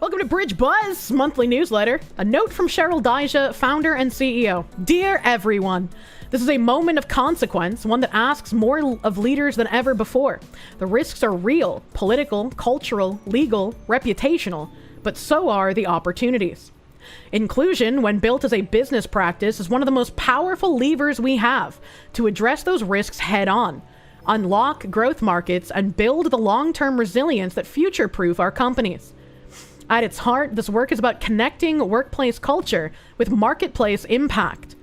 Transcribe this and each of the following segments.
Welcome to Bridgebuzz monthly newsletter. A note from Cheryl Dijja, founder and CEO. Dear everyone, this is a moment of consequence, one that asks more of leaders than ever before. The risks are real, political, cultural, legal, reputational, but so are the opportunities. Inclusion, when built as a business practice, is one of the most powerful levers we have to address those risks head on, unlock growth markets, and build the long-term resilience that future-proof our companies. At its heart, this work is about connecting workplace culture with marketplace impact.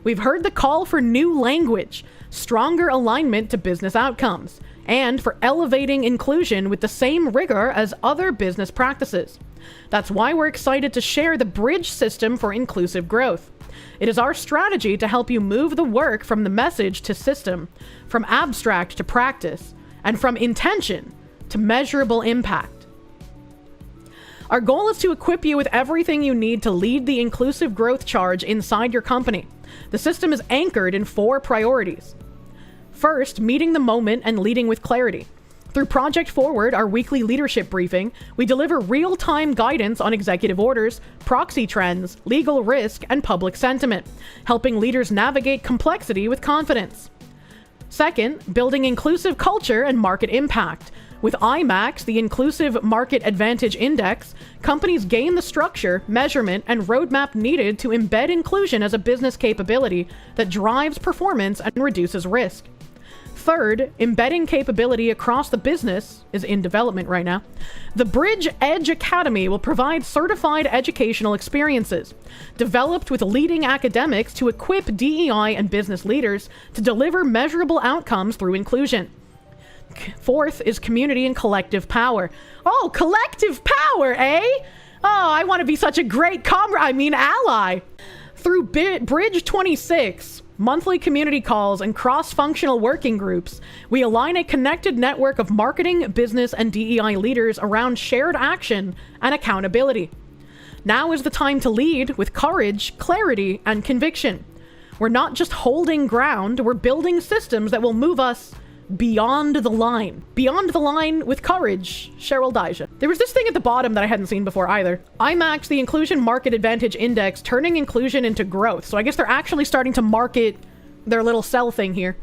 We've heard the call for new language, stronger alignment to business outcomes, and for elevating inclusion with the same rigor as other business practices. That's why we're excited to share the Bridge system for inclusive growth. It is our strategy to help you move the work from the message to system, from abstract to practice, and from intention to measurable impact. Our goal is to equip you with everything you need to lead the inclusive growth charge inside your company. The system is anchored in 4 priorities. First, meeting the moment and leading with clarity. Through Project Forward, our weekly leadership briefing, we deliver real-time guidance on executive orders, proxy trends, legal risk, and public sentiment, helping leaders navigate complexity with confidence. Second, building inclusive culture and market impact. With IMAX, the Inclusive Market Advantage Index, companies gain the structure, measurement, and roadmap needed to embed inclusion as a business capability that drives performance and reduces risk. Third, embedding capability across the business is in development right now. The Bridge Edge Academy will provide certified educational experiences, developed with leading academics to equip DEI and business leaders to deliver measurable outcomes through inclusion. Fourth is community and collective power. Oh, collective power, eh? Oh, I want to be such a great ally. Through Bridge 26, monthly community calls, and cross-functional working groups, we align a connected network of marketing, business, and DEI leaders around shared action and accountability. Now is the time to lead with courage, clarity, and conviction. We're not just holding ground, we're building systems that will move us beyond the line. Beyond the line with courage, Cheryl Dijja. There was this thing at the bottom that I hadn't seen before either. IMAX, the Inclusion Market Advantage Index, turning inclusion into growth. So I guess they're actually starting to market their little sell thing here.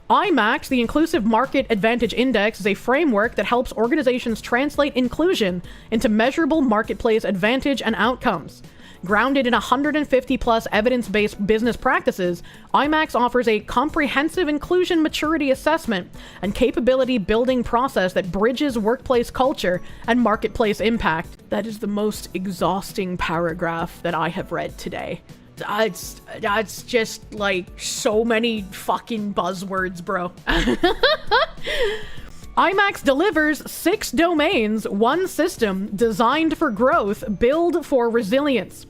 IMAX, the Inclusive Market Advantage Index, is a framework that helps organizations translate inclusion into measurable marketplace advantage and outcomes. Grounded in 150 plus evidence-based business practices, IMAX offers a comprehensive inclusion maturity assessment and capability building process that bridges workplace culture and marketplace impact. That is the most exhausting paragraph that I have read today. It's just like so many fucking buzzwords, bro. IMAX delivers 6 domains, 1 system designed for growth, build for resilience.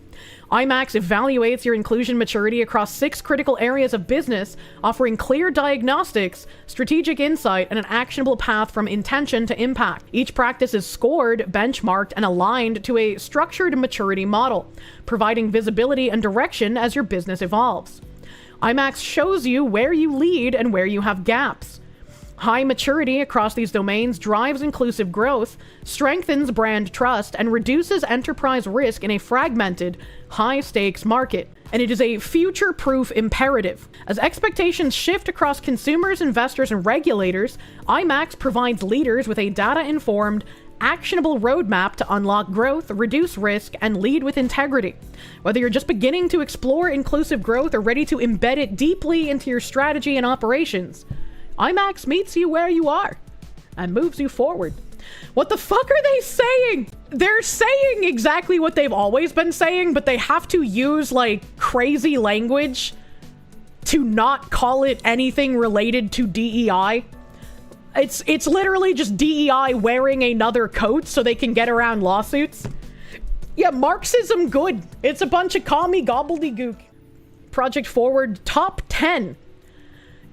IMAX evaluates your inclusion maturity across 6 critical areas of business, offering clear diagnostics, strategic insight, and an actionable path from intention to impact. Each practice is scored, benchmarked, and aligned to a structured maturity model, providing visibility and direction as your business evolves. IMAX shows you where you lead and where you have gaps. High maturity across these domains drives inclusive growth, strengthens brand trust, and reduces enterprise risk in a fragmented, high-stakes market. And it is a future-proof imperative. As expectations shift across consumers, investors, and regulators, IMAX provides leaders with a data-informed, actionable roadmap to unlock growth, reduce risk, and lead with integrity. Whether you're just beginning to explore inclusive growth or ready to embed it deeply into your strategy and operations, IMAX meets you where you are and moves you forward. What the fuck are they saying? They're saying exactly what they've always been saying, but they have to use like crazy language to not call it anything related to DEI. It's literally just DEI wearing another coat so they can get around lawsuits. Yeah, Marxism good. It's a bunch of commie gobbledygook. Project Forward top 10.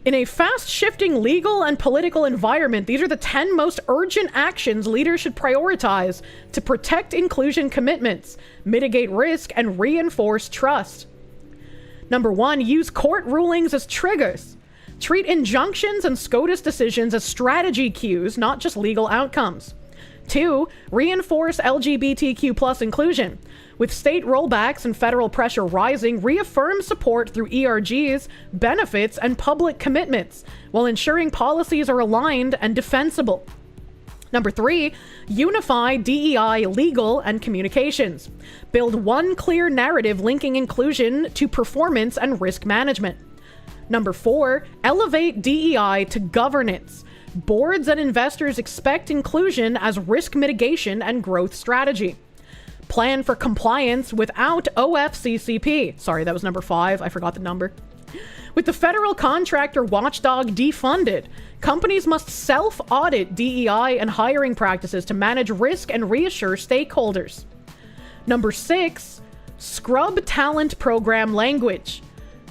In a fast-shifting legal and political environment, these are the 10 most urgent actions leaders should prioritize to protect inclusion commitments, mitigate risk, and reinforce trust. Number 1, use court rulings as triggers. Treat injunctions and SCOTUS decisions as strategy cues, not just legal outcomes. 2. Reinforce LGBTQ plus inclusion. With state rollbacks and federal pressure rising, reaffirm support through ERGs, benefits, and public commitments, while ensuring policies are aligned and defensible. Number 3, unify DEI legal and communications. Build one clear narrative linking inclusion to performance and risk management. Number 4, elevate DEI to governance. Boards and investors expect inclusion as risk mitigation and growth strategy. Plan for compliance without OFCCP. Sorry, that was number 5. I forgot the number. With the federal contractor watchdog defunded, companies must self-audit DEI and hiring practices to manage risk and reassure stakeholders. Number 6, scrub talent program language.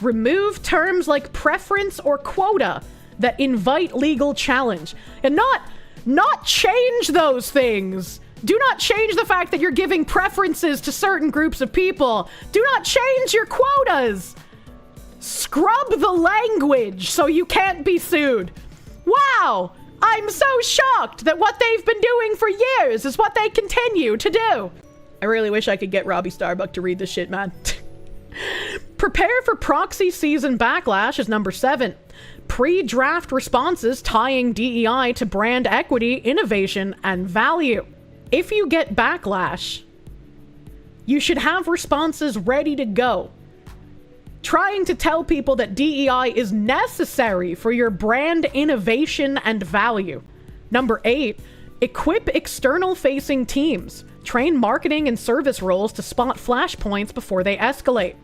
Remove terms like preference or quota that invite legal challenge. And not change those things. Do not change the fact that you're giving preferences to certain groups of people. Do not change your quotas. Scrub the language so you can't be sued. Wow, I'm so shocked that what they've been doing for years is what they continue to do. I really wish I could get Robbie Starbuck to read this shit, man. Prepare for proxy season backlash is number 7. Pre-draft responses tying DEI to brand equity, innovation, and value. If you get backlash, you should have responses ready to go. Trying to tell people that DEI is necessary for your brand innovation and value. Number 8, equip external-facing teams. Train marketing and service roles to spot flashpoints before they escalate.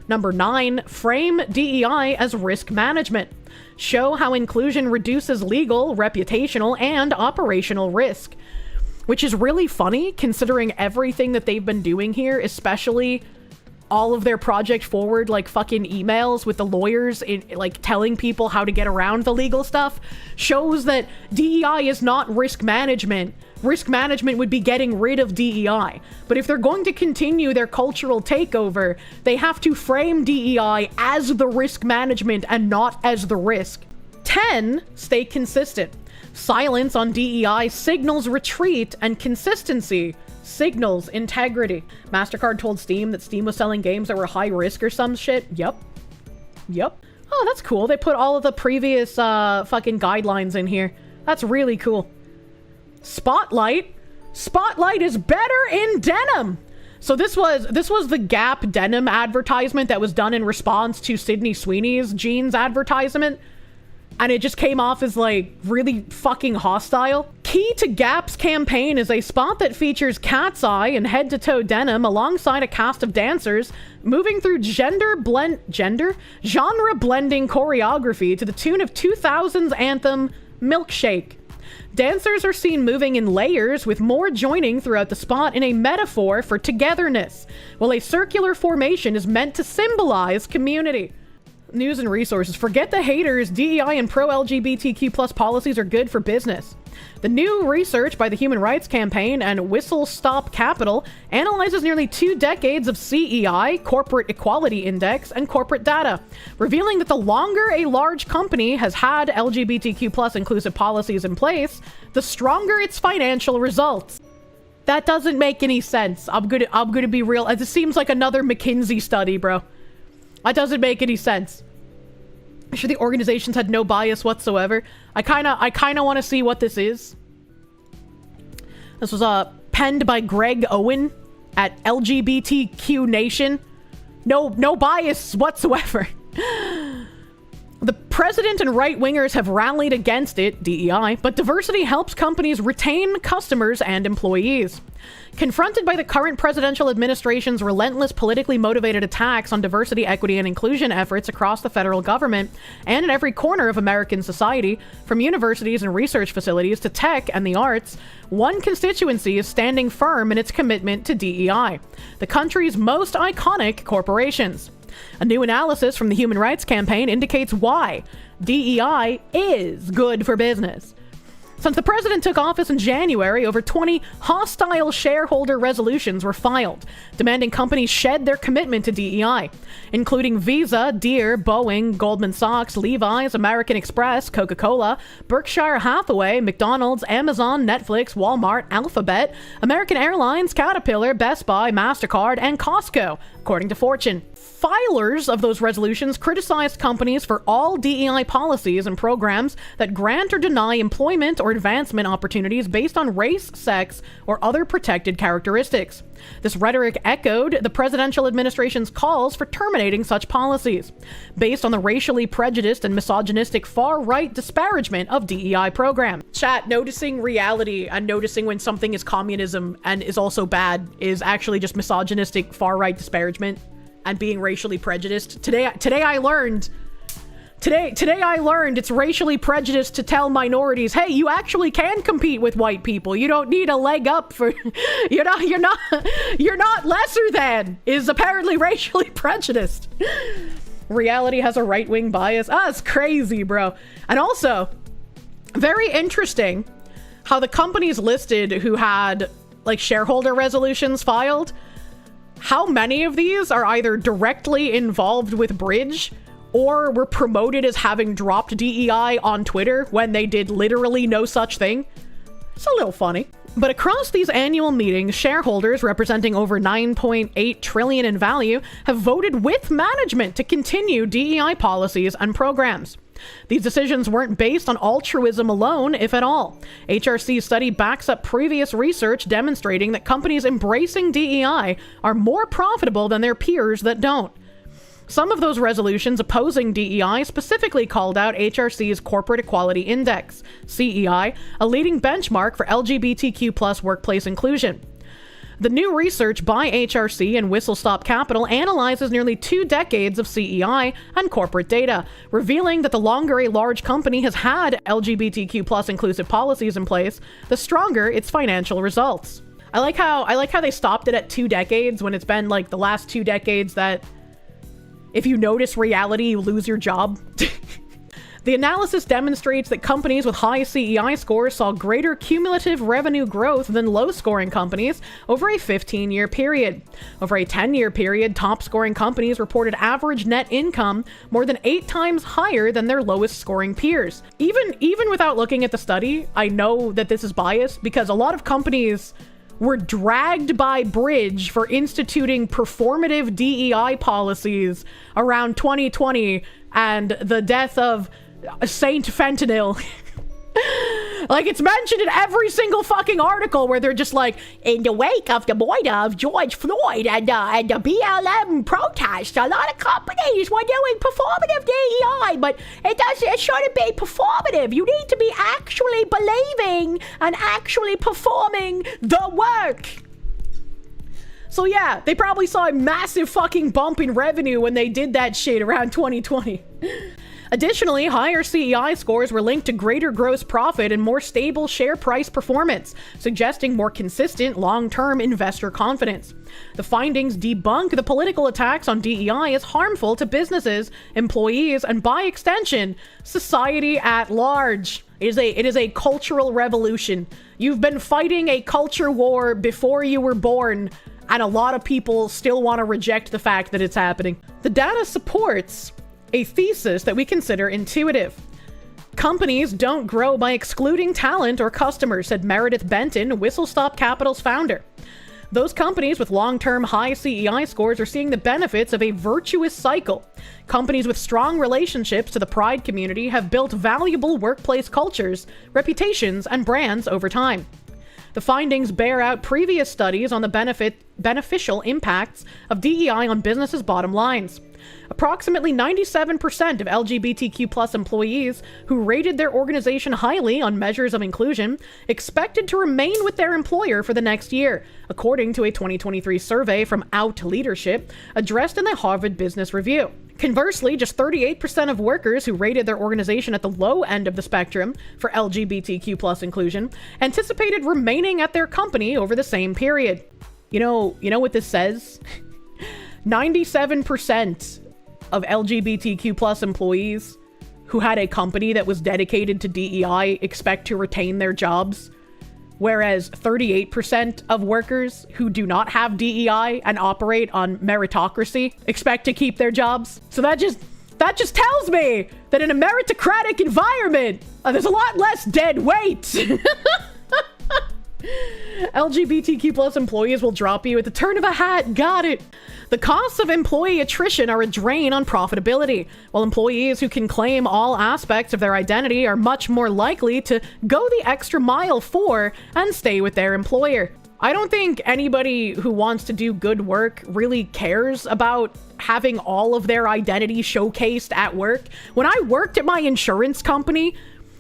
Number 9, frame DEI as risk management. Show how inclusion reduces legal, reputational, and operational risk. Which is really funny considering everything that they've been doing here, especially all of their Project Forward, like, fucking emails with the lawyers, like, telling people how to get around the legal stuff, shows that DEI is not risk management. Risk management would be getting rid of DEI. But if they're going to continue their cultural takeover, they have to frame DEI as the risk management and not as the risk. 10, stay consistent. Silence on DEI signals retreat, and consistency signals integrity. MasterCard told Steam that Steam was selling games that were high risk or some shit. Yep. Oh, that's cool. They put all of the previous fucking guidelines in here. That's really cool. Spotlight is better in denim. So this was the Gap denim advertisement that was done in response to Sydney Sweeney's jeans advertisement. And it just came off as, like, really fucking hostile. Key to Gap's campaign is a spot that features cat's eye and head-to-toe denim alongside a cast of dancers moving through genre-blending choreography to the tune of 2000's anthem, Milkshake. Dancers are seen moving in layers, with more joining throughout the spot in a metaphor for togetherness, while a circular formation is meant to symbolize community. News and resources. Forget the haters. DEI and pro-LGBTQ plus policies are good for business. The new research by the Human Rights Campaign and Whistle Stop Capital analyzes nearly 2 decades of CEI, Corporate Equality Index, and corporate data, revealing that the longer a large company has had LGBTQ plus inclusive policies in place, the stronger its financial results. That doesn't make any sense. I'm gonna be real. This seems like another McKinsey study, bro. That doesn't make any sense. I'm sure the organizations had no bias whatsoever. I kind of want to see what this is. This was penned by Greg Owen at LGBTQ Nation. No bias whatsoever. The president and right-wingers have rallied against it, DEI, but diversity helps companies retain customers and employees. Confronted by the current presidential administration's relentless politically motivated attacks on diversity, equity, and inclusion efforts across the federal government and in every corner of American society, from universities and research facilities to tech and the arts, one constituency is standing firm in its commitment to DEI, the country's most iconic corporations. A new analysis from the Human Rights Campaign indicates why DEI is good for business. Since the president took office in January, over 20 hostile shareholder resolutions were filed, demanding companies shed their commitment to DEI, including Visa, Deere, Boeing, Goldman Sachs, Levi's, American Express, Coca-Cola, Berkshire Hathaway, McDonald's, Amazon, Netflix, Walmart, Alphabet, American Airlines, Caterpillar, Best Buy, MasterCard, and Costco, according to Fortune. Filers of those resolutions criticized companies for all DEI policies and programs that grant or deny employment or advancement opportunities based on race, sex, or other protected characteristics. This rhetoric echoed the presidential administration's calls for terminating such policies, based on the racially prejudiced and misogynistic far-right disparagement of DEI programs. Chat, noticing reality and noticing when something is communism and is also bad is actually just misogynistic far-right disparagement and being racially prejudiced. Today I learned it's racially prejudiced to tell minorities, hey, you actually can compete with white people. You don't need a leg up for you're not lesser than, is apparently racially prejudiced. Reality has a right-wing bias. It's crazy, bro. And also, very interesting how the companies listed who had like shareholder resolutions filed, how many of these are either directly involved with Bridge or were promoted as having dropped DEI on Twitter when they did literally no such thing. It's a little funny. But across these annual meetings, shareholders representing over $9.8 trillion in value have voted with management to continue DEI policies and programs. These decisions weren't based on altruism alone, if at all. HRC's study backs up previous research demonstrating that companies embracing DEI are more profitable than their peers that don't. Some of those resolutions opposing DEI specifically called out HRC's Corporate Equality Index, CEI, a leading benchmark for LGBTQ+ workplace inclusion. The new research by HRC and Whistle Stop Capital analyzes nearly 2 decades of CEI and corporate data, revealing that the longer a large company has had LGBTQ+ inclusive policies in place, the stronger its financial results. I like how they stopped it at 2 decades when it's been like the last 2 decades that if you notice reality, you lose your job. The analysis demonstrates that companies with high CEI scores saw greater cumulative revenue growth than low-scoring companies over a 15-year period. Over a 10-year period, top-scoring companies reported average net income more than 8 times higher than their lowest-scoring peers. Even without looking at the study, I know that this is biased because a lot of companies were dragged by Bridge for instituting performative DEI policies around 2020 and the death of Saint Fentanyl. Like, it's mentioned in every single fucking article where they're just like, in the wake of the murder of George Floyd and the BLM protest, a lot of companies were doing performative DEI, but it shouldn't be performative. You need to be actually believing and actually performing the work. So yeah, they probably saw a massive fucking bump in revenue when they did that shit around 2020. Additionally, higher CEI scores were linked to greater gross profit and more stable share price performance, suggesting more consistent long-term investor confidence. The findings debunk the political attacks on DEI as harmful to businesses, employees, and by extension, society at large. It is a cultural revolution. You've been fighting a culture war before you were born, and a lot of people still want to reject the fact that it's happening. The data supports a thesis that we consider intuitive. Companies don't grow by excluding talent or customers, said Meredith Benton, Whistle Stop Capital's founder. Those companies with long-term high CEI scores are seeing the benefits of a virtuous cycle. Companies with strong relationships to the Pride community have built valuable workplace cultures, reputations, and brands over time. The findings bear out previous studies on the beneficial impacts of DEI on businesses' bottom lines. Approximately 97% of LGBTQ+ employees who rated their organization highly on measures of inclusion expected to remain with their employer for the next year, according to a 2023 survey from Out Leadership addressed in the Harvard Business Review. Conversely, just 38% of workers who rated their organization at the low end of the spectrum for LGBTQ+ inclusion anticipated remaining at their company over the same period. You know what this says? 97% of LGBTQ+ employees who had a company that was dedicated to DEI expect to retain their jobs, whereas 38% of workers who do not have DEI and operate on meritocracy expect to keep their jobs. So that just tells me that in a meritocratic environment, there's a lot less dead weight. LGBTQ plus employees will drop you at the turn of a hat. Got it. The costs of employee attrition are a drain on profitability, while employees who can claim all aspects of their identity are much more likely to go the extra mile for and stay with their employer. I don't think anybody who wants to do good work really cares about having all of their identity showcased at work. When I worked at my insurance company,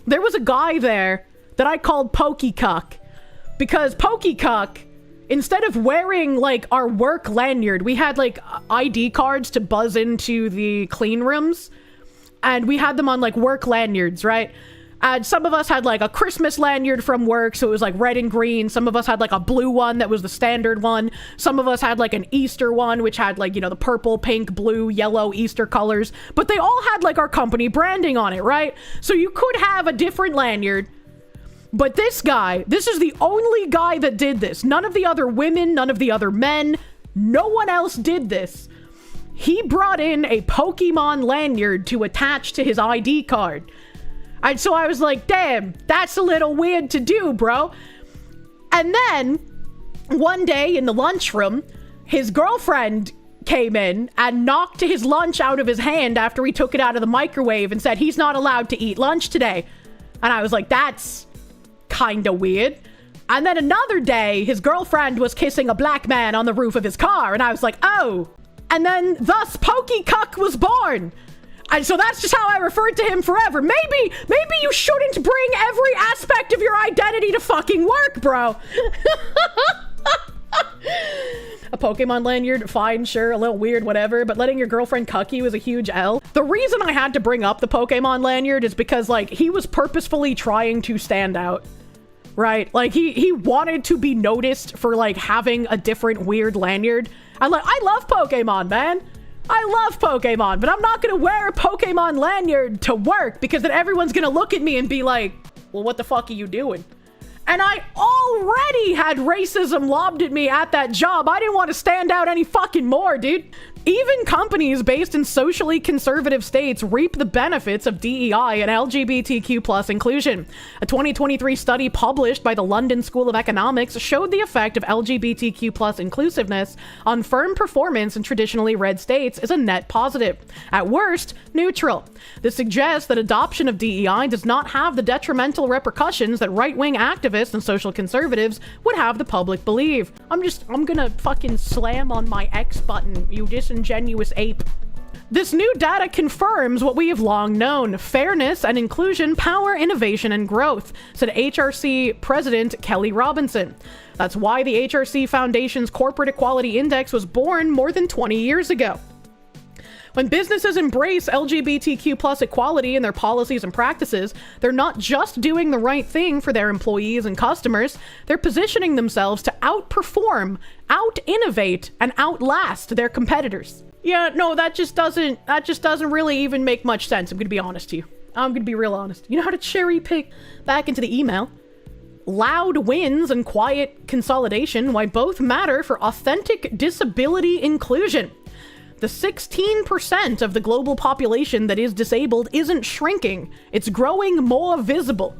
there was a guy there that I called Pokey Cuck, because Pokey Cuck, instead of wearing like our work lanyard, we had like ID cards to buzz into the clean rooms, and we had them on like work lanyards, right? And some of us had like a Christmas lanyard from work, so it was like red and green. Some of us had like a blue one that was the standard one. Some of us had like an Easter one, which had like, you know, the purple, pink, blue, yellow Easter colors. But they all had like our company branding on it, right? So you could have a different lanyard. But this guy, this is the only guy that did this. None of the other women, none of the other men, no one else did this. He brought in a Pokemon lanyard to attach to his ID card. And so I was like, damn, that's a little weird to do, bro. And then one day in the lunchroom, his girlfriend came in and knocked his lunch out of his hand after he took it out of the microwave and said he's not allowed to eat lunch today. And I was like, that's kind of weird. And then another day, his girlfriend was kissing a black man on the roof of his car. And I was like, oh. And then thus Pokey Cuck was born. And so that's just how I referred to him forever. Maybe you shouldn't bring every aspect of your identity to fucking work, bro. A Pokemon lanyard, fine, sure, a little weird, whatever, but letting your girlfriend cuck you is a huge L. The reason I had to bring up the Pokemon lanyard is because, like, he was purposefully trying to stand out, right? Like, he wanted to be noticed for, like, having a different weird lanyard. I love Pokemon, man. I love Pokemon, but I'm not gonna wear a Pokemon lanyard to work because then everyone's gonna look at me and be like, well, what the fuck are you doing? And I already had racism lobbed at me at that job. I didn't want to stand out any fucking more, dude. Even companies based in socially conservative states reap the benefits of DEI and LGBTQ plus inclusion. A 2023 study published by the London School of Economics showed the effect of LGBTQ plus inclusiveness on firm performance in traditionally red states is a net positive. At worst, neutral. This suggests that adoption of DEI does not have the detrimental repercussions that right-wing activists and social conservatives would have the public believe. I'm gonna fucking slam on my X button, you disingenuous ape. This new data confirms what we have long known. Fairness and inclusion power innovation and growth, said HRC President Kelly Robinson. That's why the HRC Foundation's Corporate Equality Index was born more than 20 years ago. When businesses embrace LGBTQ plus equality in their policies and practices, they're not just doing the right thing for their employees and customers, they're positioning themselves to outperform, out-innovate, and outlast their competitors. Yeah, no, that just doesn't really even make much sense. I'm gonna be honest to you. I'm gonna be real honest. You know how to cherry pick back into the email? Loud wins and quiet consolidation, why both matter for authentic disability inclusion. The 16% of the global population that is disabled isn't shrinking. It's growing more visible,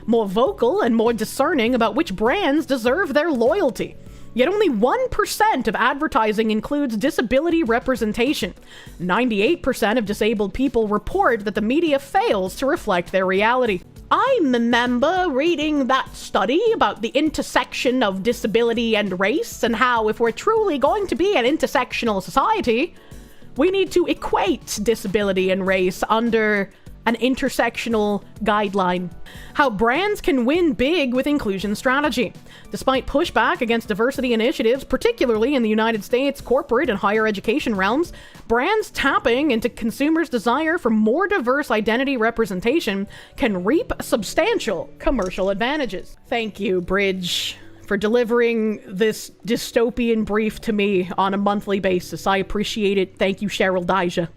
more vocal, and more discerning about which brands deserve their loyalty. Yet only 1% of advertising includes disability representation. 98% of disabled people report that the media fails to reflect their reality. I remember reading that study about the intersection of disability and race, and how if we're truly going to be an intersectional society, we need to equate disability and race under an intersectional guideline. How brands can win big with inclusion strategy. Despite pushback against diversity initiatives, particularly in the United States corporate and higher education realms, brands tapping into consumers' desire for more diverse identity representation can reap substantial commercial advantages. Thank you, Bridge, for delivering this dystopian brief to me on a monthly basis. I appreciate it. Thank you, Cheryl Dijah.